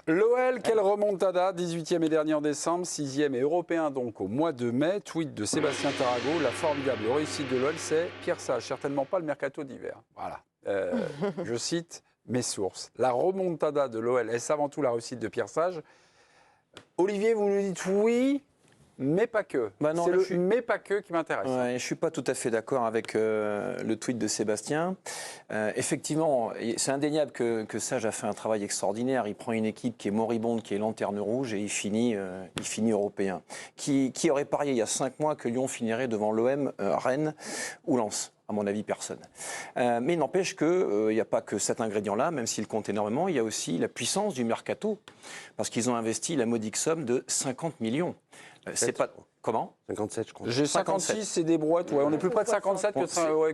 L'OL, quelle remontada, 18e et dernier en décembre, 6e et européen donc au mois de mai. Tweet de Sébastien Tarago, la formidable réussite de l'OL, c'est Pierre Sage, certainement pas le mercato d'hiver. Voilà. Je cite mes sources. La remontada de l'OL, est-ce avant tout la réussite de Pierre Sage? Olivier, vous nous dites oui, mais pas que. Bah non, c'est le je suis... mais pas que qui m'intéresse. Ouais, je ne suis pas tout à fait d'accord avec le tweet de Sébastien. Effectivement, c'est indéniable que Sage a fait un travail extraordinaire. Il prend une équipe qui est moribonde, qui est lanterne rouge, et il finit européen. Qui aurait parié il y a 5 mois que Lyon finirait devant l'OM, Rennes ou Lens? À mon avis, personne. Mais il n'empêche qu'il n'y a pas que cet ingrédient-là, même s'il compte énormément, il y a aussi la puissance du mercato, parce qu'ils ont investi la modique somme de 50 millions. C'est pas... Comment? 57, je crois. J'ai 56, c'est des brouettes. Ouais, on est plus près de 57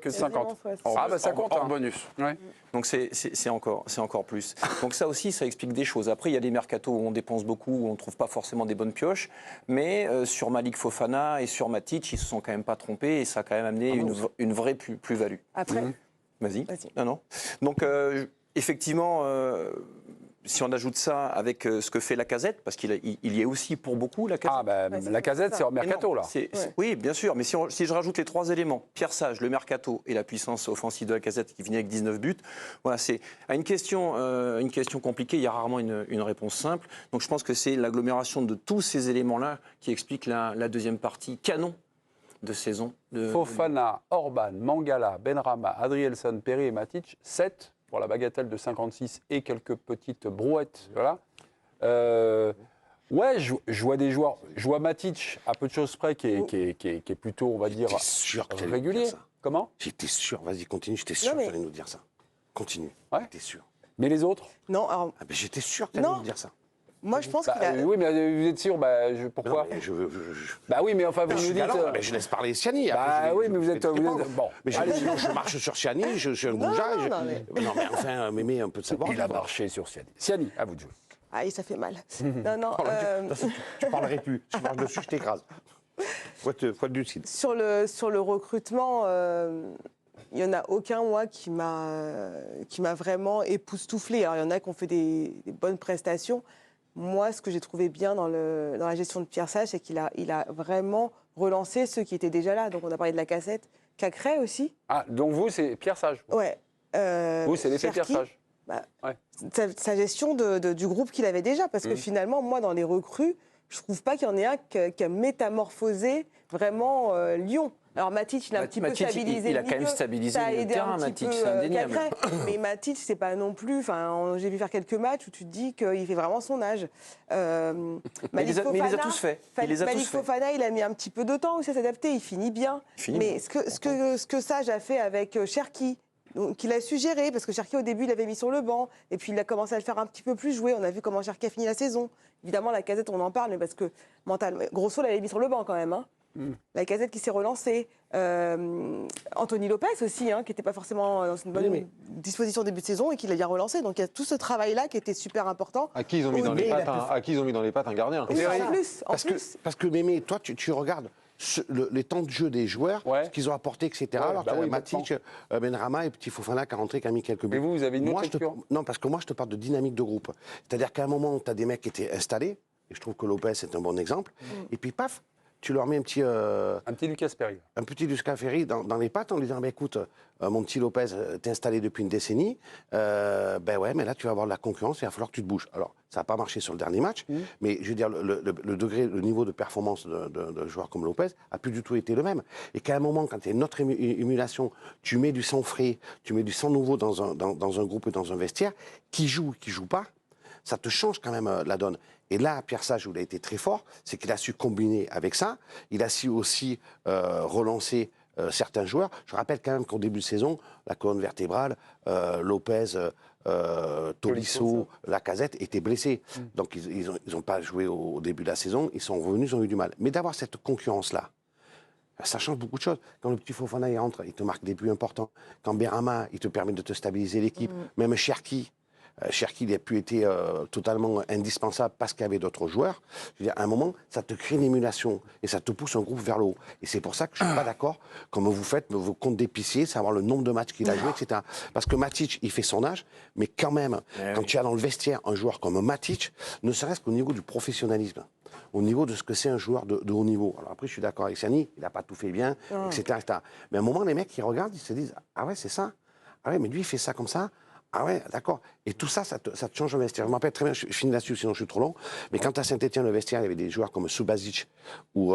que 50. Ah, bah ça compte. Hors bonus. Ouais. Donc c'est encore plus. Donc ça aussi, ça explique des choses. Après, il y a des mercatos où on dépense beaucoup, où on ne trouve pas forcément des bonnes pioches. Mais sur Malik Fofana et sur Matic, ils ne se sont quand même pas trompés et ça a quand même amené une vraie plus-value. Après Vas-y. Non. Donc, effectivement... si on ajoute ça avec ce que fait Lacazette, parce qu'il y est aussi pour beaucoup, Lacazette. Ah, ben Lacazette, c'est hors mercato, là. Oui, bien sûr, mais si je rajoute les 3 éléments, Pierre Sage, le mercato et la puissance offensive de Lacazette qui finit avec 19 buts, voilà, c'est à une question compliquée, il y a rarement une réponse simple. Donc je pense que c'est l'agglomération de tous ces éléments-là qui explique la deuxième partie canon de saison. Fofana, Orban, Mangala, Benrahma, Adrielson, Perry et Matic, 7 pour la bagatelle de 56 et quelques petites brouettes. Voilà. Ouais, je vois des joueurs. Je vois Matic, à peu de choses près, qui est plutôt, on va dire, régulier. Comment? J'étais sûr. Vas-y, continue. J'étais sûr que tu allais nous dire ça. Continue. Ouais. J'étais sûr. Mais les autres? Non, alors... Ah ben, j'étais sûr que tu allais nous dire ça. Moi, je pense qu'il a... Oui, mais vous êtes sûr, pourquoi? Non, mais Bah oui, mais enfin, vous nous dites... je laisse parler Siani. Bah oui, mais vous êtes... Bon, mais je marche sur Siani, je suis un goujat. Non, mais enfin, mémé un peu de savoir. Il a marché sur Siani. Siani, à vous de jouer. Ah, ça fait mal. Non. Je parlerai plus. Je marche dessus, je t'écrase. Faut être lucide. Sur le recrutement... il n'y en a aucun, moi, qui m'a vraiment époustouflé. Alors, il y en a qui ont fait des bonnes prestations. Moi, ce que j'ai trouvé bien dans la gestion de Pierre Sage, c'est qu'il a vraiment relancé ceux qui étaient déjà là. Donc, on a parlé de Lacazette, Cacré aussi. Ah, donc vous, c'est Pierre Sage? Ouais. Vous, c'est l'effet Pierre Sage? Ouais. Sa gestion du groupe qu'il avait déjà. Parce que finalement, moi, dans les recrues, je ne trouve pas qu'il y en ait un qui a métamorphosé vraiment Lyon. Alors Matic, il a un petit peu stabilisé il a quand même stabilisé le terrain, Matic, c'est indéniable. Mais Matic, c'est pas non plus... Enfin, j'ai vu faire quelques matchs où tu te dis qu'il fait vraiment son âge. Mais il les a tous faits. Malik Fofana, il a mis un petit peu de temps aussi à s'adapter, il finit bien. Mais ce que Sage a fait avec Cherki, donc il a suggéré, parce que Cherki au début il avait mis sur le banc, et puis il a commencé à le faire un petit peu plus jouer. On a vu comment Cherki a fini la saison. Évidemment, Lacazette, on en parle, mais parce que mentalement, Grosso l'avait mis sur le banc quand même. Hein. Lacazette qui s'est relancé. Anthony Lopez aussi, qui n'était pas forcément dans une bonne disposition au début de saison et qui l'a bien relancé. Donc il y a tout ce travail-là qui était super important. À qui ils ont mis dans les pattes un gardien? Oui, en plus. Parce que Mémé, toi, tu regardes les temps de jeu des joueurs, ce qu'ils ont apporté, etc. Alors que Matic, Benrahma et Petit Fofana qui a mis quelques buts. Mais vous avez une autre lecture? Non, parce que moi, je te parle de dynamique de groupe. C'est-à-dire qu'à un moment, tu as des mecs qui étaient installés, et je trouve que Lopez est un bon exemple, et puis paf, tu leur mets un petit Lucas Perry. Un petit Lucas Perry dans les pattes en lui disant écoute, mon petit Lopez, t'es installé depuis une décennie, ben ouais, mais là tu vas avoir de la concurrence, il va falloir que tu te bouges. Alors, ça n'a pas marché sur le dernier match, mais je veux dire, le niveau de performance de joueurs comme Lopez a plus du tout été le même. Et qu'à un moment, quand il y a une autre émulation, tu mets du sang frais, tu mets du sang nouveau dans un groupe et dans un vestiaire, qui joue pas, ça te change quand même la donne. Et là, Pierre Sage, où il a été très fort, c'est qu'il a su combiner avec ça. Il a su aussi relancer certains joueurs. Je rappelle quand même qu'au début de saison, la colonne vertébrale, Lopez, Tolisso, Lacazette étaient blessés. Donc ils n'ont pas joué au début de la saison. Ils sont revenus, ils ont eu du mal. Mais d'avoir cette concurrence-là, ça change beaucoup de choses. Quand le petit Fofana il rentre, il te marque des buts importants. Quand Benrahma, il te permet de te stabiliser l'équipe. Même Cherki. Cherki n'a plus été totalement indispensable parce qu'il y avait d'autres joueurs. Je veux dire, à un moment, ça te crée une émulation et ça te pousse un groupe vers le haut. Et c'est pour ça que je ne suis pas d'accord, comme vous faites vos comptes d'épicier, savoir le nombre de matchs qu'il a joué, etc. Parce que Matic, il fait son âge, mais quand même, quand tu as dans le vestiaire un joueur comme Matic, ne serait-ce qu'au niveau du professionnalisme, au niveau de ce que c'est un joueur de haut niveau. Alors après, je suis d'accord avec Sani, il n'a pas tout fait bien, etc., etc. Mais à un moment, les mecs, ils regardent, ils se disent « Ah ouais, c'est ça. Ah ouais, mais lui, il fait ça comme ça. Ah ouais, d'accord. » Et tout ça, ça te change le vestiaire. Je me rappelle très bien, je finis là-dessus, sinon je suis trop long, mais quand à Saint-Etienne, le vestiaire, il y avait des joueurs comme Subasic ou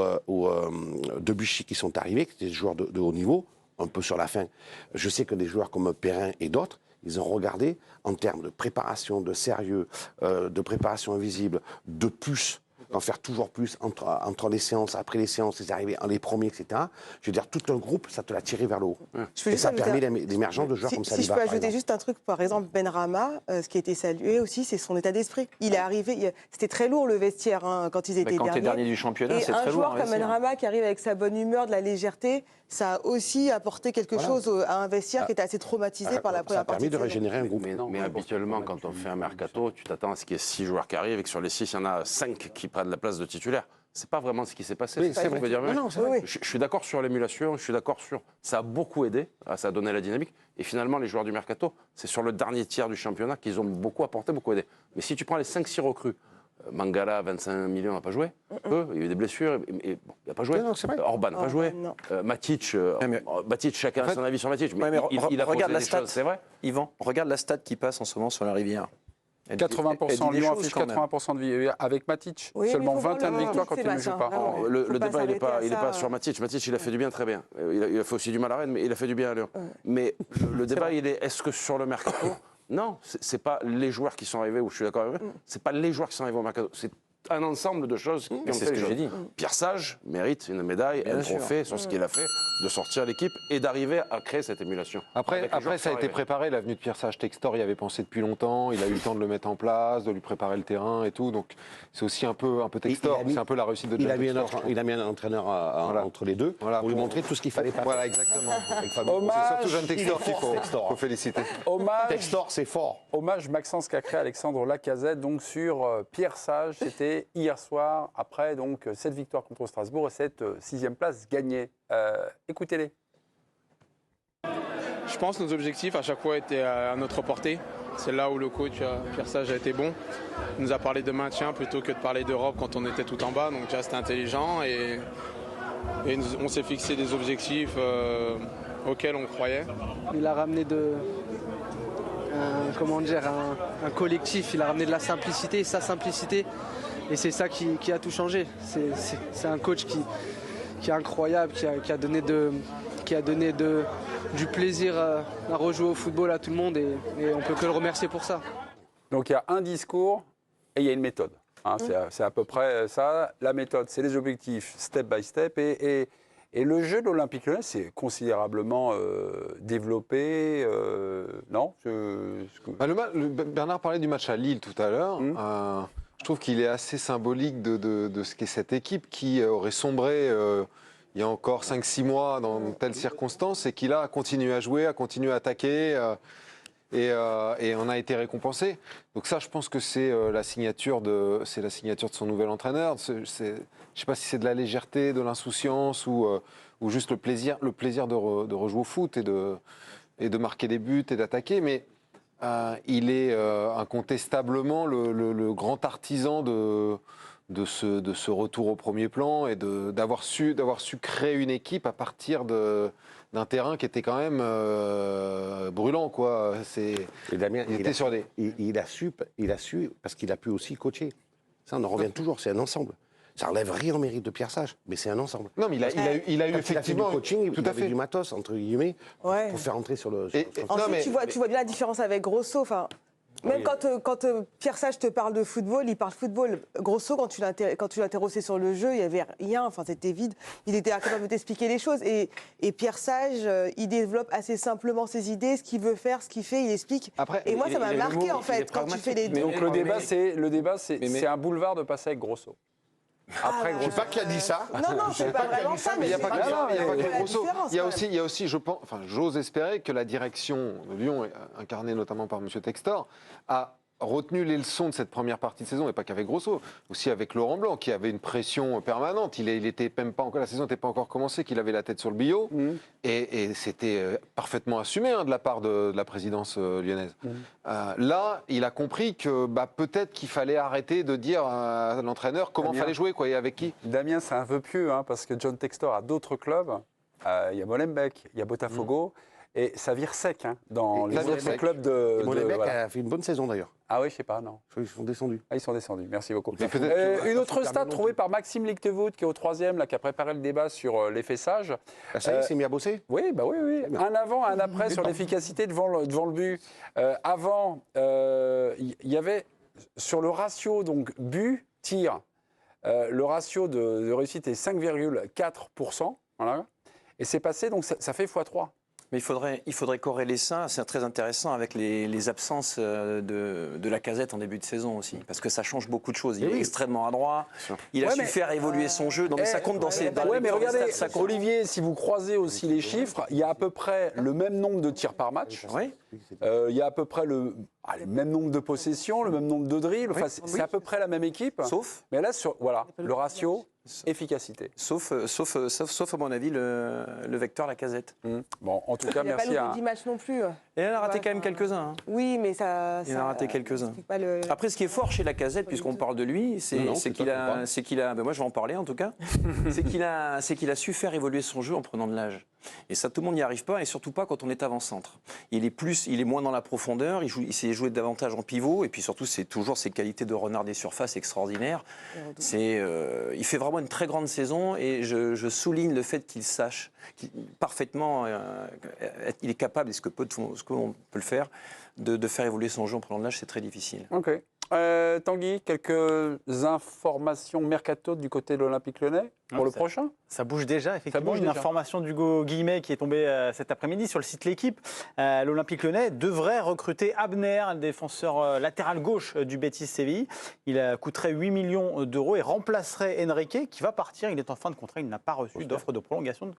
Debuchy qui sont arrivés, qui étaient des joueurs de haut niveau, un peu sur la fin. Je sais que des joueurs comme Perrin et d'autres, ils ont regardé en termes de préparation, de sérieux, de préparation invisible, de plus, d'en faire toujours plus entre les séances, après les séances, les arrivées, les premiers, etc. Je veux dire, tout un groupe, ça te l'a tiré vers le haut. Et ça a permis l'émergence de joueurs comme Saliba. Si je peux ajouter juste un truc, par exemple, Benrahma, ce qui a été salué aussi, c'est son état d'esprit. Il est arrivé, c'était très lourd le vestiaire quand ils étaient derniers. Quand tu es dernier du championnat, c'est très lourd. Et un joueur comme Benrahma qui arrive avec sa bonne humeur, de la légèreté, ça a aussi apporté quelque chose à un vestiaire qui était assez traumatisé par la première partie. Ça a permis de régénérer un groupe. Mais habituellement, quand on fait un mercato, tu t'attends à ce qu'il y ait 6 joueurs qui arrivent et que sur les 6, il y en a 5 qui prennent la place de titulaire. C'est pas vraiment ce qui s'est passé. Oui, c'est vrai. Je suis d'accord sur l'émulation, je suis d'accord sur... Ça a beaucoup aidé, ça a donné la dynamique. Et finalement, les joueurs du mercato, c'est sur le dernier tiers du championnat qu'ils ont beaucoup apporté, beaucoup aidé. Mais si tu prends les 5-6 recrues, Mangala, 25 millions, n'a pas joué. Il y a eu des blessures, il n'a pas joué. Orban n'a pas joué. Matic, chacun a son avis sur Matic. Mais il a regarde la des stat, choses, c'est vrai. Yvan, regarde la stat qui passe en ce moment sur la Rivière. 80%, Lyon affiche 80% de vie avec Matic. Oui, Seulement 21 victoires quand il ne joue pas. Le débat, il n'est pas sur Matic. Matic, il a fait du bien très bien. Il a fait aussi du mal à Rennes, mais il a fait du bien à Lyon. Mais le débat, il est est-ce que sur le mercato, non, c'est pas les joueurs qui sont arrivés, où je suis d'accord avec eux, c'est pas les joueurs qui sont arrivés au mercato, c'est un ensemble de choses qui ont fait les choses. Pierre Sage mérite une médaille, un trophée sur ce qu'il a fait, de sortir l'équipe et d'arriver à créer cette émulation. Après ça a été préparé, l'avenue de Pierre Sage. Textor y avait pensé depuis longtemps, il a eu le temps de le mettre en place, de lui préparer le terrain et tout. Donc c'est aussi un peu Textor, c'est un peu la réussite de John Textor. Il a mis un entraîneur entre les deux pour lui montrer tout ce qu'il fallait pas. Voilà, exactement. C'est surtout John Textor qu'il faut féliciter. Textor, c'est fort. Hommage Maxence Cacré, Alexandre Lacazette, donc sur Pierre Sage. C'était hier soir, après donc cette victoire contre Strasbourg et cette 6e place gagnée. Écoutez-les. Je pense que nos objectifs à chaque fois étaient à notre portée. C'est là où le coach Pierre Sage a été bon. Il nous a parlé de maintien plutôt que de parler d'Europe quand on était tout en bas. Donc déjà c'était intelligent et on s'est fixé des objectifs auxquels on croyait. Il a ramené un collectif, il a ramené de la simplicité, sa simplicité. Et c'est ça qui a tout changé. C'est un coach qui est incroyable, qui a donné du plaisir à rejouer au football à tout le monde et on peut que le remercier pour ça. Donc il y a un discours et il y a une méthode. C'est à peu près ça. La méthode, c'est les objectifs step by step et le jeu de l'Olympique Lyonnais, c'est considérablement développé, non Bernard parlait du match à Lille tout à l'heure. Je trouve qu'il est assez symbolique de ce qu'est cette équipe qui aurait sombré il y a encore 5-6 mois dans telles circonstances et qui là a continué à jouer, a continué à attaquer et on a été récompensé. Donc ça, je pense que c'est la signature de son nouvel entraîneur. Je ne sais pas si c'est de la légèreté, de l'insouciance ou juste le plaisir de rejouer au foot et de marquer des buts et d'attaquer, mais il est incontestablement le grand artisan de ce retour au premier plan et d'avoir su créer une équipe à partir d'un terrain qui était quand même brûlant, quoi. Il a su parce qu'il a pu aussi coacher. Ça, on en revient toujours, c'est un ensemble. Ça enlève rien au mérite de Pierre Sage, mais c'est un ensemble. Non, mais il a eu effectivement du coaching, il avait du matos, entre guillemets, pour faire entrer sur le... Ensuite, tu vois bien la différence avec Grosso. Même quand Pierre Sage te parle de football, il parle football. Grosso, quand tu l'interrogeais sur le jeu, il n'y avait rien, c'était vide. Il était incapable de t'expliquer les choses. Et Pierre Sage, il développe assez simplement ses idées, ce qu'il veut faire, ce qu'il fait, il explique. Et moi, ça m'a marqué, en fait, quand tu fais les deux. Donc le débat, c'est un boulevard de passer avec Grosso. Après, Je sais pas qui a dit ça. Non, c'est pas vraiment ça, Mais il n'y a pas que c'est il y a pas que la Grosso. différence, Il y a aussi, je pense, enfin, j'ose espérer que la direction de Lyon, incarnée notamment par M. Textor, a retenu les leçons de cette première partie de saison, et pas qu'avec Grosso, aussi avec Laurent Blanc, qui avait une pression permanente. Il était même pas encore, la saison n'était pas encore commencée, qu'il avait la tête sur le billot, et c'était parfaitement assumé de la part de la présidence lyonnaise. Là, il a compris que peut-être qu'il fallait arrêter de dire à l'entraîneur comment il fallait jouer, quoi, et avec qui. Damien, c'est un vœu pieux, parce que John Textor a d'autres clubs. Il y a Molenbeek, il y a Botafogo. Et ça vire sec dans les autres clubs de. Molenbeek a fait une bonne saison d'ailleurs. Ah oui, je sais pas, non. Ils sont descendus. Ah, ils sont descendus, merci beaucoup. Une autre stat trouvée par Maxime Lichtenvoet, qui est au 3e, qui a préparé le débat sur l'effet sage. Ça y est, il s'est mis à bosser. Oui, oui. Un avant, un après sur l'efficacité devant le but. Avant, il y avait sur le ratio donc but-tir, le ratio de réussite est 5,4%. Voilà. Et c'est passé, donc ça fait x3. Mais il faudrait corréler ça, c'est très intéressant, avec les absences de la Casette en début de saison aussi, parce que ça change beaucoup de choses. Il est extrêmement adroit, il a su faire évoluer son jeu, donc ça compte dans ses dans mais regardez, stats, ça compte. Olivier, si vous croisez aussi les chiffres, il y a à peu près le même nombre de tirs par match, Oui. il y a à peu près le même nombre de possessions, le même nombre de dribbles, enfin, c'est à peu près la même équipe. Sauf Mais là, le ratio, efficacité. Sauf à mon avis, le vecteur, la Casette. Bon, en tout cas, Il n'a pas merci loupé 10 matchs non plus. Et elle a raté quand même quelques-uns. Oui, mais ça. Il en a raté quelques-uns. Pas le... Après, ce qui est fort chez la Casette, puisqu'on parle de lui, c'est qu'il a, moi je vais en parler en tout cas, c'est qu'il a su faire évoluer son jeu en prenant de l'âge. Et ça, tout le monde n'y arrive pas, et surtout pas quand on est avant-centre. Il est moins dans la profondeur, il sait jouer davantage en pivot, et puis surtout, c'est toujours ses qualités de renard des surfaces extraordinaires. Il fait vraiment une très grande saison, et je souligne le fait qu'il sache parfaitement, il est capable, et ce qu'on peut le faire, de faire évoluer son jeu en prenant de l'âge, c'est très difficile. Ok. Tanguy, quelques informations mercato du côté de l'Olympique Lyonnais pour le prochain? Ça bouge déjà, effectivement. bouge Une déjà. information d'Hugo Guillemet qui est tombée cet après-midi sur le site L'Équipe. L'Olympique Lyonnais devrait recruter Abner, le défenseur latéral gauche du Betis Séville. Il coûterait 8 millions d'euros et remplacerait Enrique qui va partir. Il est en fin de contrat, il n'a pas reçu d'offre de prolongation